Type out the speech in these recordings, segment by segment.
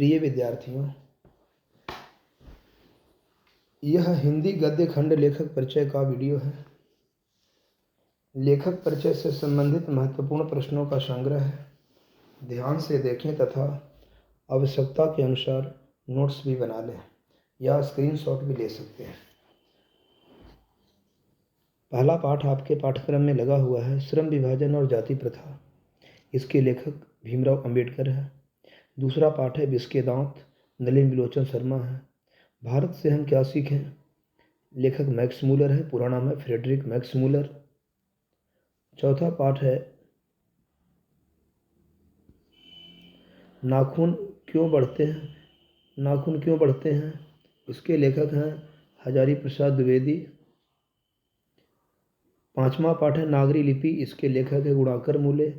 प्रिय विद्यार्थियों, यह हिंदी गद्य खंड लेखक परिचय का वीडियो है। लेखक परिचय से संबंधित महत्वपूर्ण प्रश्नों का संग्रह है। ध्यान से देखें तथा आवश्यकता के अनुसार नोट्स भी बना लें या स्क्रीनशॉट भी ले सकते हैं। पहला पाठ आपके पाठ्यक्रम में लगा हुआ है, श्रम विभाजन और जाति प्रथा। इसके लेखक भीमराव अंबेडकर है। दूसरा पाठ है बिस्के दांत, नलिन बिलोचन शर्मा है। भारत से हम क्या सीखें, लेखक मैक्स मूलर है, पूरा नाम है फ्रेडरिक मैक्स मूलर। चौथा पाठ है नाखून क्यों बढ़ते हैं। इसके लेखक हैं हजारी प्रसाद द्विवेदी। पांचवा पाठ है नागरी लिपि, इसके लेखक है गुणाकर मूले।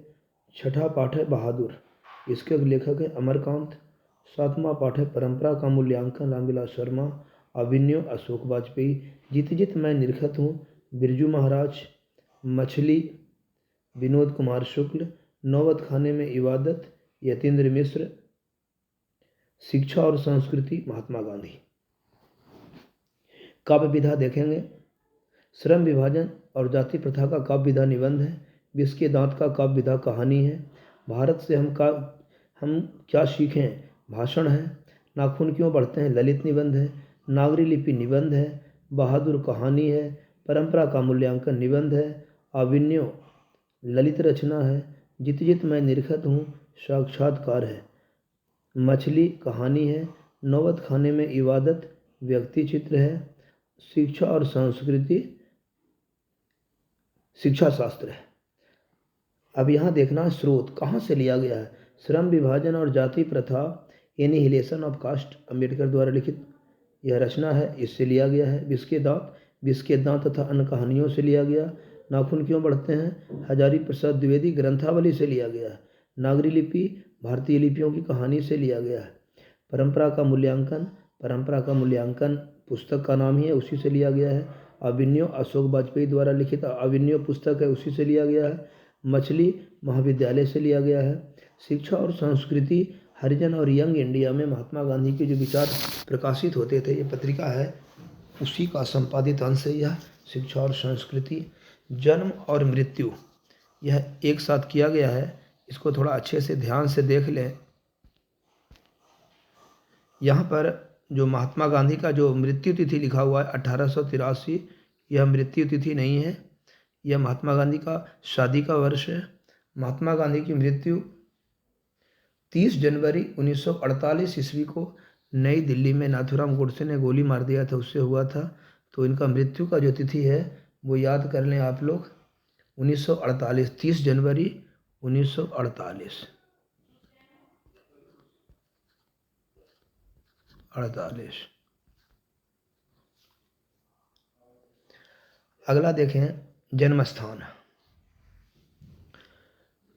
छठा पाठ है बहादुर, इसके लेखक है अमरकांत। सातवां पाठ है परंपरा का मूल्यांकन, रामविलास शर्मा। अभिनव अशोक वाजपेयी। जित जित मैं निरखत हूँ, बिरजू महाराज। मछली विनोद कुमार शुक्ल। नौबत खाने में इबादत, यतीन्द्र मिश्र। शिक्षा और संस्कृति, महात्मा गांधी। काव्य विधा देखेंगे। श्रम विभाजन और जाति प्रथा का काव्य विधा निबंध है। बिस्के दांत का काव्य विधा कहानी है। भारत से हम क्या सीखें, भाषण है। नाखून क्यों बढ़ते हैं, ललित निबंध है। नागरी लिपि निबंध है। बहादुर कहानी है। परंपरा का मूल्यांकन निबंध है। अभिनव ललित रचना है। जित जित मैं निरखत हूँ, साक्षात्कार है। मछली कहानी है। नौबत खाने में इबादत व्यक्ति चित्र है। शिक्षा और संस्कृति शिक्षा शास्त्र है। अब यहाँ देखना स्रोत कहाँ से लिया गया है। श्रम विभाजन और जाति प्रथा, एनिहिलेशन ऑफ कास्ट, अंबेडकर द्वारा लिखित यह रचना है, इससे लिया गया है। बिस्के दांत तथा अन्य कहानियों से लिया गया। नाखून क्यों बढ़ते हैं, हजारी प्रसाद द्विवेदी ग्रंथावली से लिया गया है। नागरी लिपि, भारतीय लिपियों की कहानी से लिया गया है। परंपरा का मूल्यांकन पुस्तक का नाम ही है, उसी से लिया गया है। अभिनव अशोक वाजपेयी द्वारा लिखित अभिनव पुस्तक है, उसी से लिया गया है। मछली महाविद्यालय से लिया गया है। शिक्षा और संस्कृति, हरिजन और यंग इंडिया में महात्मा गांधी के जो विचार प्रकाशित होते थे, ये पत्रिका है, उसी का संपादित अंश है यह शिक्षा और संस्कृति। जन्म और मृत्यु, यह एक साथ किया गया है, इसको थोड़ा अच्छे से ध्यान से देख लें। यहाँ पर जो महात्मा गांधी का जो मृत्यु तिथि लिखा हुआ है 1883, यह मृत्यु तिथि नहीं है, यह महात्मा गांधी का शादी का वर्ष है। महात्मा गांधी की मृत्यु 30 जनवरी 1948 ईस्वी को नई दिल्ली में नाथूराम गोडसे ने गोली मार दिया था, उससे हुआ था। तो इनका मृत्यु का जो तिथि है वो याद कर लें आप लोग, 1948, 30 जनवरी 1948। अगला देखें जन्म स्थान।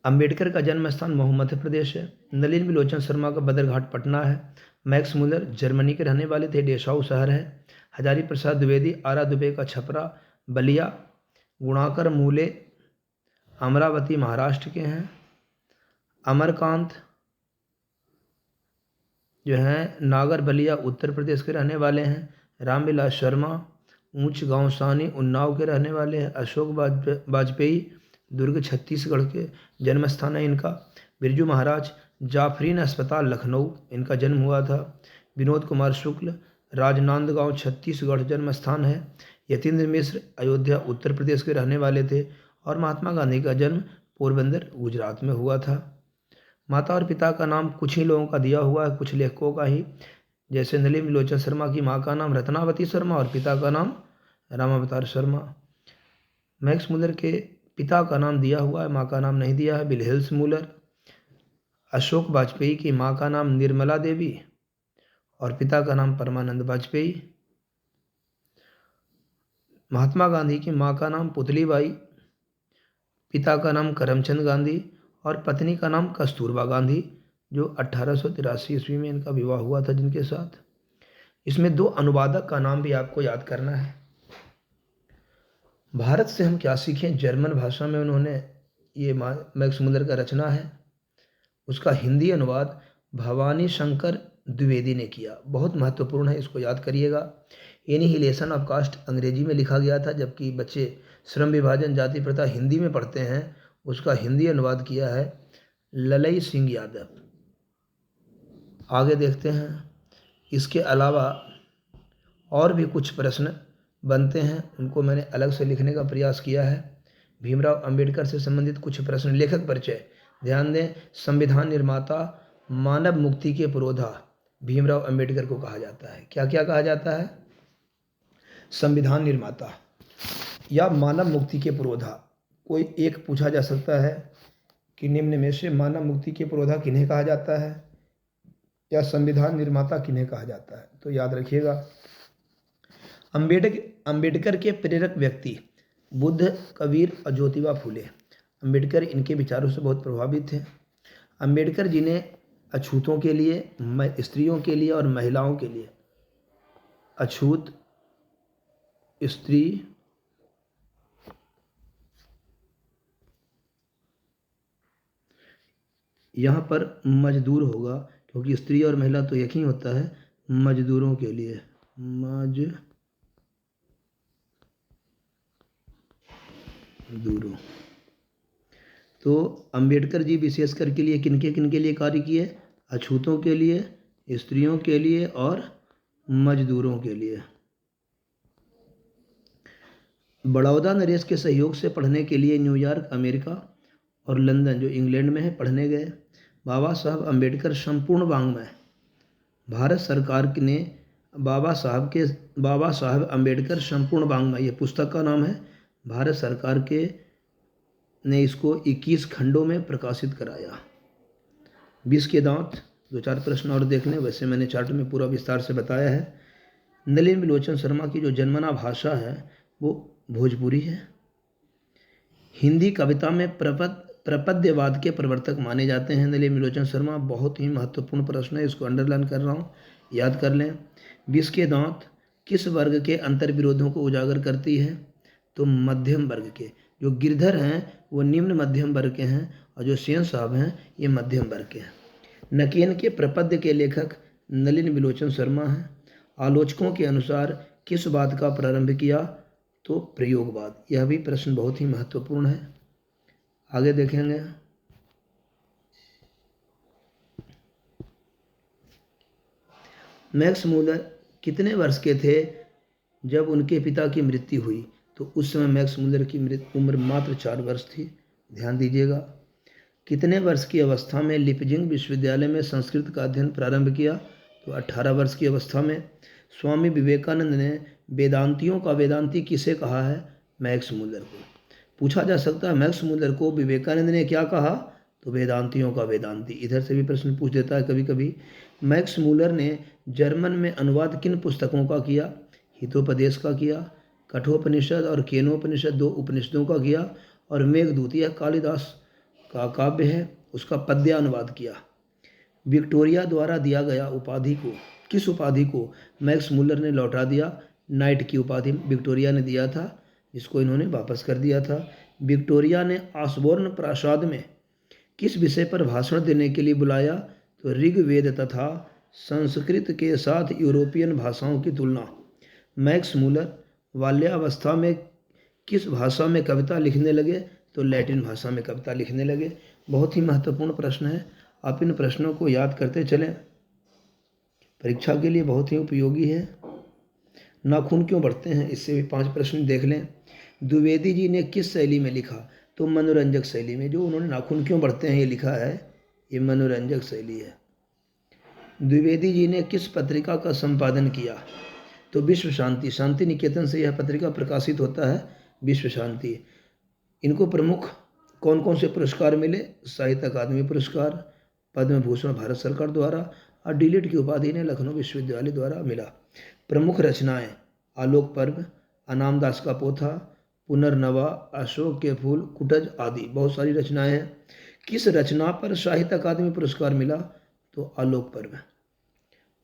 अंबेडकर का जन्म स्थान मध्य प्रदेश है। नलिन बिलोचन शर्मा का बदरघाट पटना है। मैक्स मूलर जर्मनी के रहने वाले थे, डेसाऊ शहर है। हजारी प्रसाद द्विवेदी आरा दुबे का छपरा बलिया। गुणाकर मूले अमरावती महाराष्ट्र के हैं। अमरकांत जो हैं नागर बलिया उत्तर प्रदेश के रहने वाले हैं। रामविलास शर्मा ऊंच गांव सानी उन्नाव के रहने वाले हैं। अशोक वाजपेयी दुर्ग छत्तीसगढ़ के जन्म स्थान है इनका। बिरजू महाराज जाफरीन अस्पताल लखनऊ, इनका जन्म हुआ था। विनोद कुमार शुक्ल राजनांदगांव छत्तीसगढ़ जन्म स्थान है। यतीन्द्र मिश्र अयोध्या उत्तर प्रदेश के रहने वाले थे। और महात्मा गांधी का जन्म पोरबंदर गुजरात में हुआ था। माता और पिता का नाम कुछ ही लोगों का दिया हुआ है, कुछ लेखकों का ही, जैसे नलिन बिलोचन शर्मा की माँ का नाम रत्नावती शर्मा और पिता का नाम रामावतार शर्मा। मैक्स मूलर के पिता का नाम दिया हुआ है, माँ का नाम नहीं दिया है, विल्हेल्स मूलर। अशोक वाजपेयी की माँ का नाम निर्मला देवी और पिता का नाम परमानंद वाजपेयी। महात्मा गांधी की माँ का नाम पुतली बाई, पिता का नाम करमचंद गांधी और पत्नी का नाम कस्तूरबा गांधी, जो 1883 ईस्वी में इनका विवाह हुआ था जिनके साथ। इसमें 2 अनुवादक का नाम भी आपको याद करना है। भारत से हम क्या सीखें, जर्मन भाषा में उन्होंने ये मैक्स मूलर का रचना है, उसका हिंदी अनुवाद भवानी शंकर द्विवेदी ने किया। बहुत महत्वपूर्ण है, इसको याद करिएगा। एनिहिलेशन ऑफ कास्ट अंग्रेजी में लिखा गया था, जबकि बच्चे श्रम विभाजन जाति प्रथा हिंदी में पढ़ते हैं। उसका हिंदी अनुवाद किया है ललई सिंह यादव। आगे देखते हैं। इसके अलावा और भी कुछ प्रश्न बनते हैं, उनको मैंने अलग से लिखने का प्रयास किया है। भीमराव अंबेडकर से संबंधित कुछ प्रश्न। लेखक परिचय ध्यान दें। संविधान निर्माता, मानव मुक्ति के पुरोधा भीमराव अंबेडकर को कहा जाता है। क्या क्या कहा जाता है? संविधान निर्माता या मानव मुक्ति के पुरोधा। कोई एक पूछा जा सकता है कि निम्न में से मानव मुक्ति के पुरोधा किन्हें कहा जाता है या संविधान निर्माता किन्हें कहा जाता है? तो याद रखिएगा। अंबेडकर के प्रेरक व्यक्ति बुद्ध, कबीर और ज्योतिबा फूले। अंबेडकर इनके विचारों से बहुत प्रभावित थे। अंबेडकर जी ने अछूतों के लिए, स्त्रियों के लिए और महिलाओं के लिए, अछूत, स्त्री, यहाँ पर मजदूर होगा क्योंकि स्त्री और महिला तो एक ही होता है। मजदूरों के लिए, मजदूरों। तो अंबेडकर जी विशेषकर के लिए किनके लिए कार्य किए? अछूतों के लिए, स्त्रियों के लिए और मजदूरों के लिए। बड़ौदा नरेश के सहयोग से पढ़ने के लिए न्यूयॉर्क अमेरिका और लंदन जो इंग्लैंड में है पढ़ने गए। बाबा साहब अंबेडकर संपूर्ण वाङ्मय भारत सरकार ने बाबा साहब अंबेडकर संपूर्ण वाङ्मय, ये पुस्तक का नाम है। भारत सरकार के ने इसको 21 खंडों में प्रकाशित कराया। 20 के दांत। 2-4 प्रश्न और देख लें, वैसे मैंने चार्ट में पूरा विस्तार से बताया है। नलिन विलोचन शर्मा की जो जन्मना भाषा है वो भोजपुरी है। हिंदी कविता में प्रपद्यवाद के प्रवर्तक माने जाते हैं नलिन विलोचन शर्मा। बहुत ही महत्वपूर्ण प्रश्न है, इसको अंडरलाइन कर रहा हूँ, याद कर लें। 20 के दांत किस वर्ग के अंतर्विरोधों को उजागर करती है? तो मध्यम वर्ग के। जो गिरधर हैं वो निम्न मध्यम वर्ग के हैं और जो सेन साहब हैं ये मध्यम वर्ग के हैं। नकेन के प्रपद्य के लेखक नलिन विलोचन शर्मा हैं। आलोचकों के अनुसार किस बात का प्रारंभ किया? तो प्रयोगवाद। यह भी प्रश्न बहुत ही महत्वपूर्ण है, आगे देखेंगे। मैक्स मूलर कितने वर्ष के थे जब उनके पिता की मृत्यु हुई? तो उस समय मैक्स मूलर की उम्र मात्र 4 वर्ष थी। ध्यान दीजिएगा। कितने वर्ष की अवस्था में लिपजिंग विश्वविद्यालय में संस्कृत का अध्ययन प्रारंभ किया? तो 18 वर्ष की अवस्था में। स्वामी विवेकानंद ने वेदांतियों का वेदांती किसे कहा है? मैक्स मूलर को। पूछा जा सकता है मैक्स मूलर को विवेकानंद ने क्या कहा? तो वेदांतियों का वेदांती। इधर से भी प्रश्न पूछ देता है कभी कभी। मैक्स मूलर ने जर्मन में अनुवाद किन पुस्तकों का किया? हितोपदेश का किया, कठोपनिषद और केनोपनिषद 2 उपनिषदों का किया, और मेघदूत यह कालिदास का काव्य है उसका पद्यानुवाद किया। विक्टोरिया द्वारा दिया गया उपाधि को, किस उपाधि को मैक्स मूलर ने लौटा दिया? नाइट की उपाधि विक्टोरिया ने दिया था, जिसको इन्होंने वापस कर दिया था। विक्टोरिया ने ऑसबोर्न प्रासाद में किस विषय पर भाषण देने के लिए बुलाया? तो ऋग्वेद तथा संस्कृत के साथ यूरोपियन भाषाओं की तुलना। मैक्स मूलर बाल्यावस्था में किस भाषा में कविता लिखने लगे? तो लैटिन भाषा में कविता लिखने लगे। बहुत ही महत्वपूर्ण प्रश्न है, आप इन प्रश्नों को याद करते चलें, परीक्षा के लिए बहुत ही उपयोगी है। नाखून क्यों बढ़ते हैं, इससे भी 5 प्रश्न देख लें। द्विवेदी जी ने किस शैली में लिखा? तो मनोरंजक शैली में। जो उन्होंने नाखून क्यों बढ़ते हैं ये लिखा है, ये मनोरंजक शैली है। द्विवेदी जी ने किस पत्रिका का संपादन किया? तो विश्व शांति। शांति निकेतन से यह पत्रिका प्रकाशित होता है, विश्व शांति। इनको प्रमुख कौन कौन से पुरस्कार मिले? साहित्य अकादमी पुरस्कार, पद्म भूषण भारत सरकार द्वारा और डीलिट की उपाधि ने लखनऊ विश्वविद्यालय द्वारा मिला। प्रमुख रचनाएं आलोक पर्व, अनामदास का पोथा, पुनर्नवा, अशोक के फूल, कुटज आदि बहुत सारी रचनाएं हैं। किस रचना पर साहित्य अकादमी पुरस्कार मिला? तो आलोक पर्व।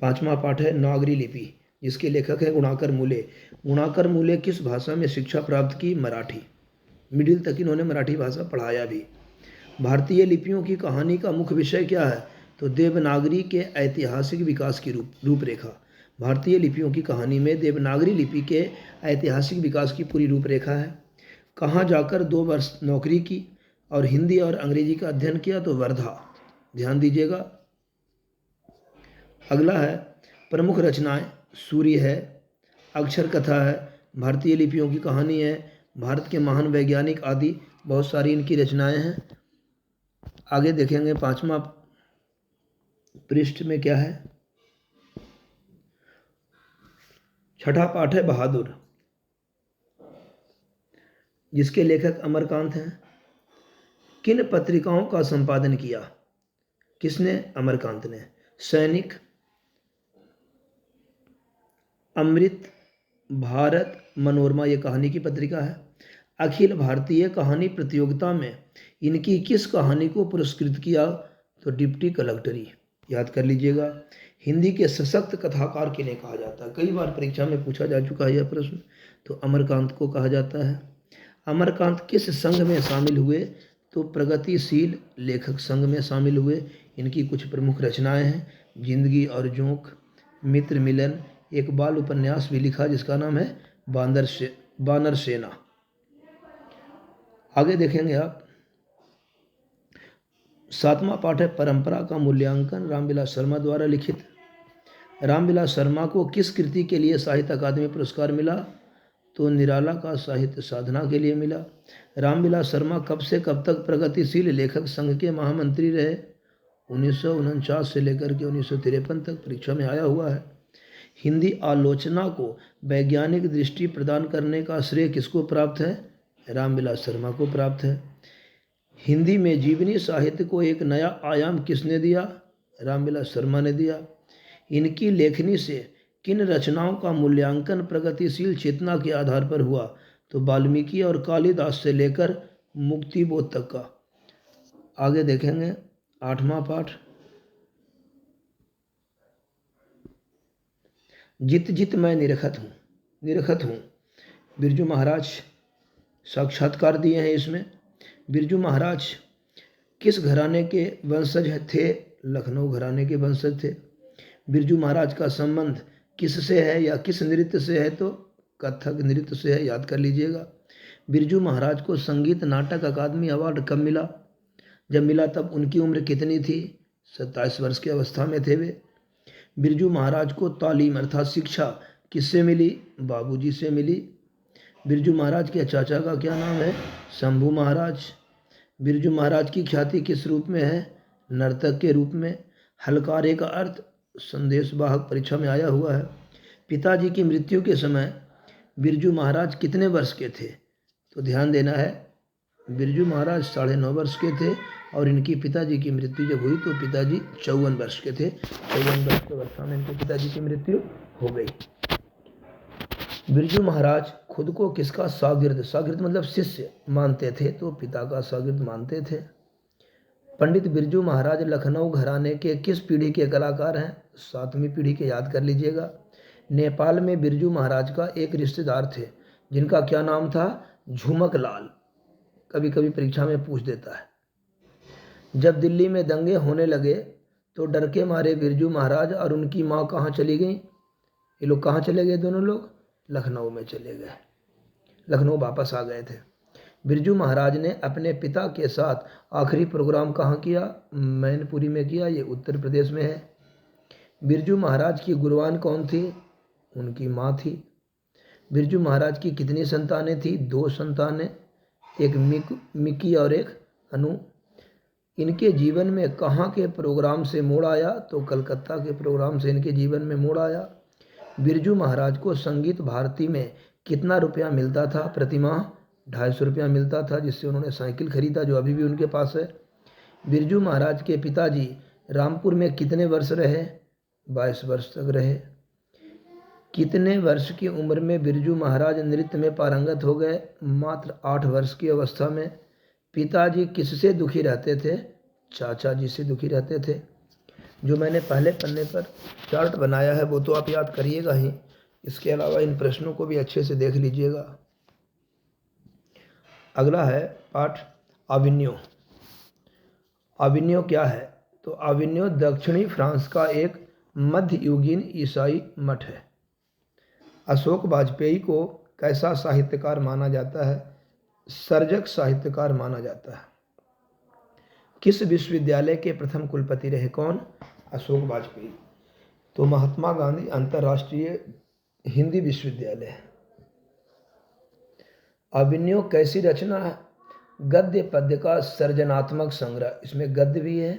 5वां पाठ है नागरी लिपि, जिसके लेखक है गुणाकर मूले। गुणाकर मूले किस भाषा में शिक्षा प्राप्त की? मराठी। मिडिल तक इन्होंने मराठी भाषा पढ़ाया भी। भारतीय लिपियों की कहानी का मुख्य विषय क्या है? तो देवनागरी के ऐतिहासिक विकास की रूपरेखा। भारतीय लिपियों की कहानी में देवनागरी लिपि के ऐतिहासिक विकास की पूरी रूपरेखा है। कहाँ जाकर 2 वर्ष नौकरी की और हिंदी और अंग्रेजी का अध्ययन किया, तो वर्धा। ध्यान दीजिएगा। अगला है प्रमुख रचनाएं। सूर्य है, अक्षर कथा है, भारतीय लिपियों की कहानी है, भारत के महान वैज्ञानिक आदि बहुत सारी इनकी रचनाएं हैं। आगे देखेंगे 5वां पृष्ठ में क्या है। 6ठा पाठ है बहादुर, जिसके लेखक अमरकांत हैं। किन पत्रिकाओं का संपादन किया? किसने? अमरकांत ने। सैनिक, अमृत, भारत, मनोरमा ये कहानी की पत्रिका है। अखिल भारतीय कहानी प्रतियोगिता में इनकी किस कहानी को पुरस्कृत किया? तो डिप्टी कलेक्टरी। याद कर लीजिएगा। हिंदी के सशक्त कथाकार किन्हें कहा जाता है? कई बार परीक्षा में पूछा जा चुका है यह प्रश्न। तो अमरकांत को कहा जाता है। अमरकांत किस संघ में शामिल हुए? तो प्रगतिशील लेखक संघ में शामिल हुए। इनकी कुछ प्रमुख रचनाएं हैं। जिंदगी और जोंक, मित्र मिलन, एक बाल उपन्यास भी लिखा जिसका नाम है बानर सेना। आगे देखेंगे आप। 7वां पाठ है परंपरा का मूल्यांकन, रामविलास शर्मा द्वारा लिखित। रामविलास शर्मा को किस कृति के लिए साहित्य अकादमी पुरस्कार मिला? तो निराला का साहित्य साधना के लिए मिला। रामविलास शर्मा कब से कब तक प्रगतिशील लेखक संघ के महामंत्री रहे? 1949 से लेकर के 1953 तक। परीक्षा में आया हुआ है। हिंदी आलोचना को वैज्ञानिक दृष्टि प्रदान करने का श्रेय किसको प्राप्त है? रामविलास शर्मा को प्राप्त है। हिंदी में जीवनी साहित्य को एक नया आयाम किसने दिया? रामविलास शर्मा ने दिया। इनकी लेखनी से किन रचनाओं का मूल्यांकन प्रगतिशील चेतना के आधार पर हुआ? तो वाल्मीकि और कालिदास से लेकर मुक्तिबोध तक का। आगे देखेंगे 8वां पाठ। जित जित मैं निरखत हूँ। बिरजू महाराज साक्षात्कार दिए हैं इसमें। बिरजू महाराज किस घराने के वंशज थे? लखनऊ घराने के वंशज थे। बिरजू महाराज का संबंध किससे है या किस नृत्य से है? तो कथक नृत्य से है। याद कर लीजिएगा। बिरजू महाराज को संगीत नाटक अकादमी अवार्ड कब मिला? जब मिला तब उनकी उम्र कितनी थी? 27 वर्ष की अवस्था में थे वे। बिरजू महाराज को तालीम अर्थात शिक्षा किससे मिली? बाबूजी से मिली। बिरजू महाराज के चाचा का क्या नाम है? शंभू महाराज। बिरजू महाराज की ख्याति किस रूप में है? नर्तक के रूप में। हलकारे का अर्थ संदेशवाहक। परीक्षा में आया हुआ है। पिताजी की मृत्यु के समय बिरजू महाराज कितने वर्ष के थे? तो ध्यान देना है। बिरजू महाराज 9.5 वर्ष के थे और इनकी पिताजी की मृत्यु जब हुई तो पिताजी 54 वर्ष के थे। 54 वर्ष की अवस्था में इनके पिताजी की मृत्यु हो गई। बिरजू महाराज खुद को किसका शागिर्द मतलब शिष्य मानते थे? तो पिता का शागिर्द मानते थे। पंडित बिरजू महाराज लखनऊ घराने के किस पीढ़ी के कलाकार हैं? 7वीं पीढ़ी के। याद कर लीजिएगा। नेपाल में बिरजू महाराज का एक रिश्तेदार थे जिनका क्या नाम था? झुमक लाल। कभी कभी परीक्षा में पूछ देता है। जब दिल्ली में दंगे होने लगे तो डर के मारे बिरजू महाराज और उनकी माँ कहाँ चली गई? ये लोग कहाँ चले गए? दोनों लोग लखनऊ में चले गए। लखनऊ वापस आ गए थे। बिरजू महाराज ने अपने पिता के साथ आखिरी प्रोग्राम कहाँ किया? मैनपुरी में किया। ये उत्तर प्रदेश में है। बिरजू महाराज की गुरुआन कौन थी? उनकी माँ थी। बिरजू महाराज की कितनी संतानें थी? 2 संतानें, एक मिकी और एक अनु। इनके जीवन में कहाँ के प्रोग्राम से मोड़ आया? तो कलकत्ता के प्रोग्राम से इनके जीवन में मोड़ आया। बिरजू महाराज को संगीत भारती में कितना रुपया मिलता था प्रतिमाह? 250 रुपया मिलता था, जिससे उन्होंने साइकिल खरीदा जो अभी भी उनके पास है। बिरजू महाराज के पिताजी रामपुर में कितने वर्ष रहे? 22 वर्ष तक रहे। कितने वर्ष की उम्र में बिरजू महाराज नृत्य में पारंगत हो गए? मात्र 8 वर्ष की अवस्था में। पिताजी किससे दुखी रहते थे? चाचा जी से दुखी रहते थे। जो मैंने पहले पन्ने पर चार्ट बनाया है वो तो आप याद करिएगा ही। इसके अलावा इन प्रश्नों को भी अच्छे से देख लीजिएगा। अगला है पाठ अभिनयो। अभिनयो क्या है? तो अविन्यो दक्षिणी फ्रांस का एक मध्ययुगीन ईसाई मठ है। अशोक वाजपेयी को कैसा साहित्यकार माना जाता है? सर्जक साहित्यकार माना जाता है। किस विश्वविद्यालय के प्रथम कुलपति रहे? कौन? अशोक वाजपेयी। तो महात्मा गांधी अंतर्राष्ट्रीय हिंदी विश्वविद्यालय। अभिनव कैसी रचना है? गद्य पद्य का सृजनात्मक संग्रह। इसमें गद्य भी है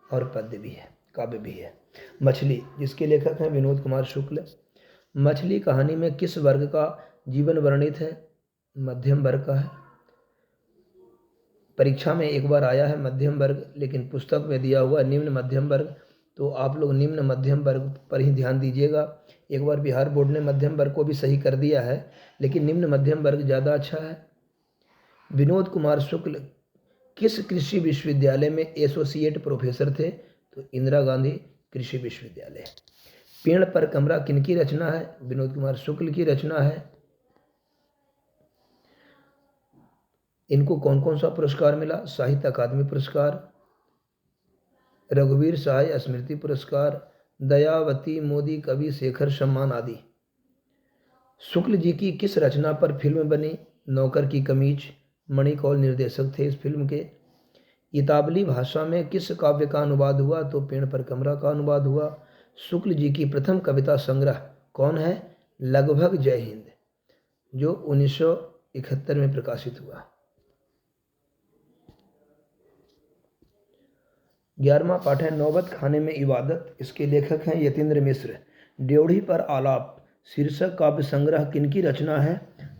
और पद्य भी है, काव्य भी है। मछली, जिसके लेखक हैं विनोद कुमार शुक्ल। मछली कहानी में किस वर्ग का जीवन वर्णित है? मध्यम वर्ग का है। परीक्षा में एक बार आया है मध्यम वर्ग, लेकिन पुस्तक में दिया हुआ निम्न मध्यम वर्ग, तो आप लोग निम्न मध्यम वर्ग पर ही ध्यान दीजिएगा। एक बार बिहार बोर्ड ने मध्यम वर्ग को भी सही कर दिया है, लेकिन निम्न मध्यम वर्ग ज़्यादा अच्छा है। विनोद कुमार शुक्ल किस कृषि विश्वविद्यालय में एसोसिएट प्रोफेसर थे? तो इंदिरा गांधी कृषि विश्वविद्यालय। पेड़ पर कमरा किनकी रचना है? विनोद कुमार शुक्ल की रचना है। इनको कौन कौन सा पुरस्कार मिला? साहित्य अकादमी पुरस्कार, रघुवीर सहाय स्मृति पुरस्कार, दयावती मोदी कवि शेखर सम्मान आदि। शुक्ल जी की किस रचना पर फिल्म बनी? नौकर की कमीज। मणिकौल निर्देशक थे इस फिल्म के। इतालवी भाषा में किस काव्य का अनुवाद हुआ? तो पेड़ पर कमरा का अनुवाद हुआ। शुक्ल जी की प्रथम कविता संग्रह कौन है? लगभग जय हिंद, जो 1971 में प्रकाशित हुआ। 11वां पाठ है नौबत खाने में इबादत। इसके लेखक हैं यतीन्द्र मिश्र। ड्योढ़ी पर आलाप शीर्षक काव्य संग्रह किनकी रचना है?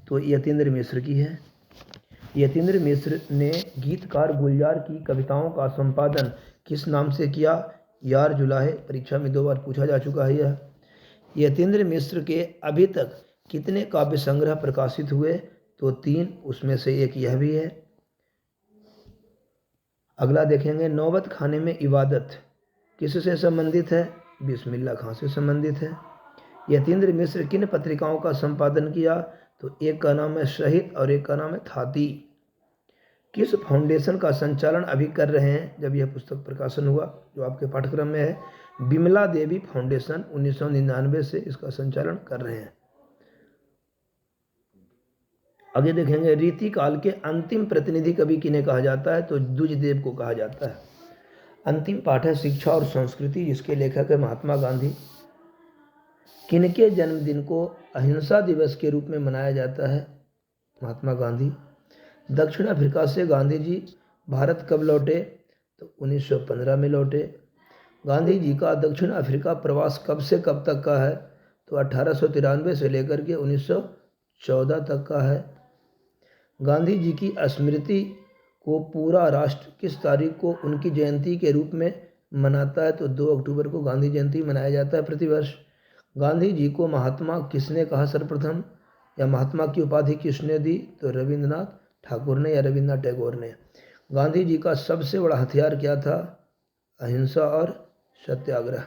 तो यतीन्द्र मिश्र की है। यतीन्द्र मिश्र ने गीतकार गुलजार की कविताओं का संपादन किस नाम से किया? यार जुलाहे। परीक्षा में 2 बार पूछा जा चुका है यह। यतीन्द्र मिश्र के अभी तक कितने काव्य संग्रह प्रकाशित हुए? तो 3, उसमें से एक यह भी है। अगला देखेंगे नौबत खाने में इबादत किससे संबंधित है? बिस्मिल्लाह खां से संबंधित है। यतीन्द्र मिश्र किन पत्रिकाओं का संपादन किया? तो एक का नाम है शहीद और एक का नाम है थाती। किस फाउंडेशन का संचालन अभी कर रहे हैं जब यह पुस्तक प्रकाशन हुआ, जो आपके पाठ्यक्रम में है? बिमला देवी फाउंडेशन 1999 से इसका संचालन कर रहे हैं। आगे देखेंगे रीति काल के अंतिम प्रतिनिधि कवि किन्हें कहा जाता है? तो द्विजदेव को कहा जाता है। अंतिम पाठ है शिक्षा और संस्कृति, जिसके लेखक है महात्मा गांधी। किनके जन्मदिन को अहिंसा दिवस के रूप में मनाया जाता है? महात्मा गांधी। दक्षिण अफ्रीका से गांधी जी भारत कब लौटे? तो 1915 में लौटे। गांधी जी का दक्षिण अफ्रीका प्रवास कब से कब तक का है? तो 1893 से लेकर के 1914 तक का है। गांधी जी की स्मृति को पूरा राष्ट्र किस तारीख को उनकी जयंती के रूप में मनाता है? तो 2 अक्टूबर को गांधी जयंती मनाया जाता है प्रतिवर्ष। गांधी जी को महात्मा किसने कहा सर्वप्रथम, या महात्मा की उपाधि किसने दी? तो रविंद्रनाथ ठाकुर ने या रविंद्रनाथ टैगोर ने। गांधी जी का सबसे बड़ा हथियार क्या था? अहिंसा और सत्याग्रह।